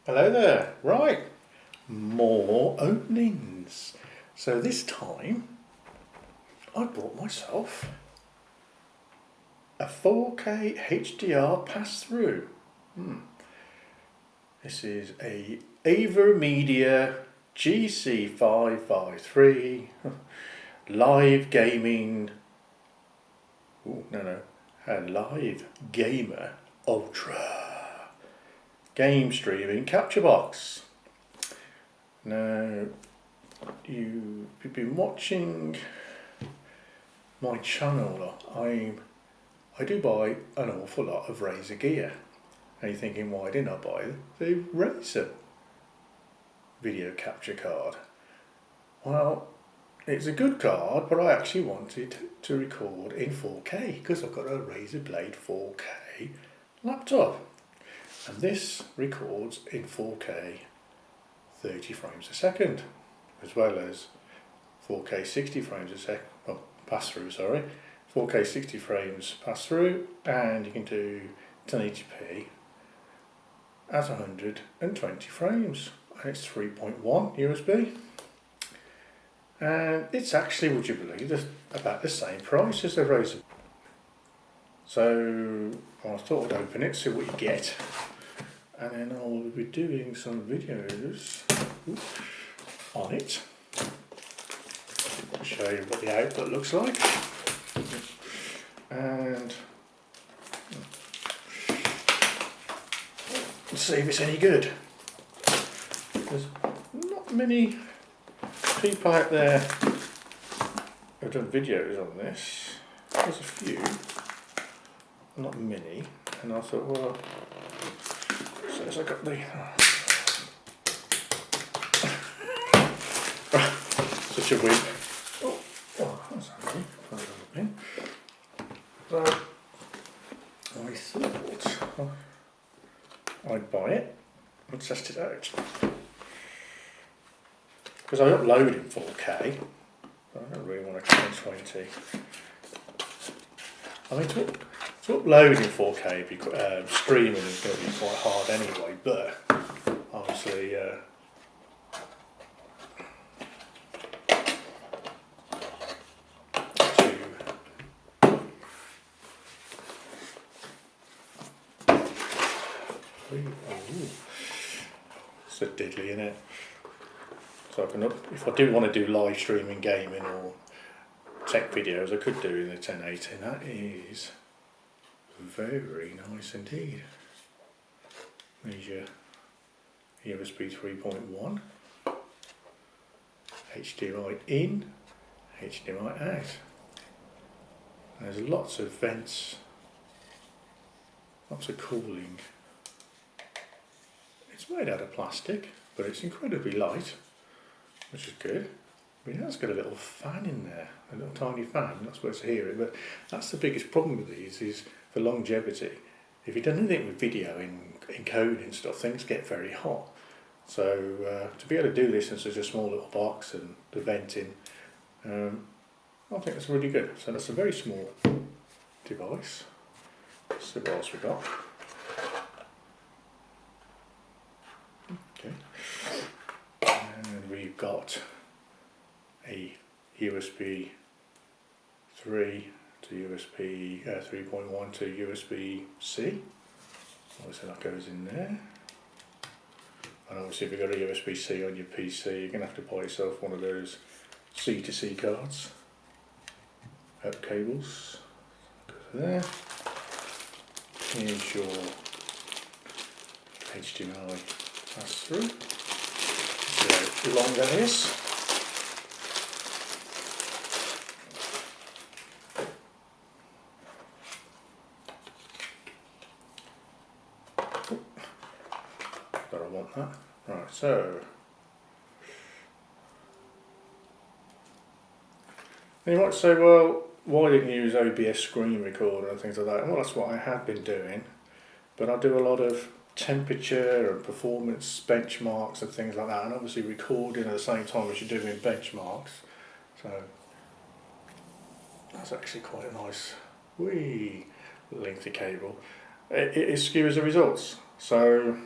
Hello there. Right, more openings. So this time I bought myself a 4K HDR pass-through. This is a AverMedia GC553 live gaming. A live gamer ultra game streaming capture box. Now, you've been watching my channel. I do buy an awful lot of Razer gear, and you're thinking, why didn't I buy the Razer video capture card? Well, it's a good card, but I actually wanted to record in 4K because I've got a Razer Blade 4K laptop. And this records in 4K 30 frames a second, as well as 4K 60 frames a second, pass through, sorry. 4K 60 frames pass through, and you can do 1080p at 120 frames. And it's 3.1 USB. And it's actually, would you believe, about the same price as the Razer. So I thought I'd open it, see what you get. And then I'll be doing some videos on it. I'll show you what the output looks like. And see if it's any good. There's not many people out there who've done videos on this. There's a few, not many. And I thought, well, as I got the such a weird. Oh, that's okay. So I thought I'd buy it and test it out because I upload in 4K. I don't really want to go in 20. I mean, to upload in 4K, streaming is going to be quite hard anyway, but obviously it's a diddly, isn't it? So I can, if I do want to do live streaming gaming or tech videos, I could do in the 1080. That is very nice indeed. There's your USB 3.1, HDMI in, HDMI out. There's lots of vents, lots of cooling. It's made out of plastic, but it's incredibly light, which is good. I mean, that's got a little fan in there, a little tiny fan. You're not supposed to hear it, but that's the biggest problem with these, is for longevity. If you've done anything with video in coding and stuff, things get very hot. So to be able to do this in such a small little box and the venting, I think that's really good. So that's a very small device. So what else we got? Okay, and we've got a USB 3 to USB 3.1 to USB-C. Obviously that goes in there. And obviously if you've got a USB-C on your PC, you're going to have to buy yourself one of those C to C cards. Cables. Goes there. Here's your HDMI pass-through. See how long that is. But I want that. Right, so and you might say, well, why didn't you use OBS screen recorder and things like that? Well, that's what I have been doing, but I do a lot of temperature and performance benchmarks and things like that, and obviously recording at the same time as you're doing benchmarks. So that's actually quite a nice wee lengthy cable. It skewers the results. So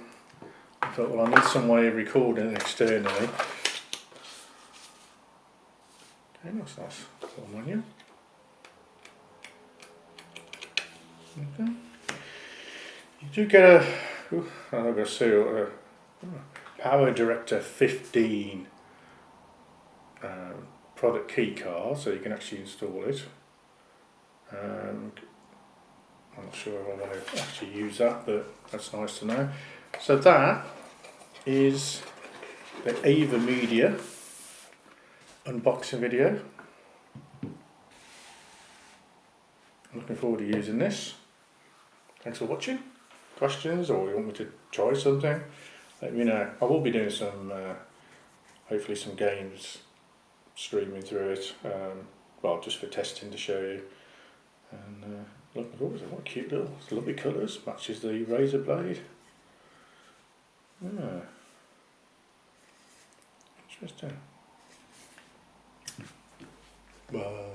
I thought, well, I need some way of recording it externally. Okay, that's nice. Little menu. Okay. You do get a, I'm going to say Power Director 15 product key card, so you can actually install it. I'm not sure if I want to actually use that, but that's nice to know. So that is the AverMedia unboxing video. I'm looking forward to using this. Thanks for watching. Questions, or you want me to try something, let me know. I will be doing some, hopefully some games streaming through it, well, just for testing to show you. And looking forward to it. What cute little, lovely colours, matches the razor blade. Yeah. Interesting. Bye.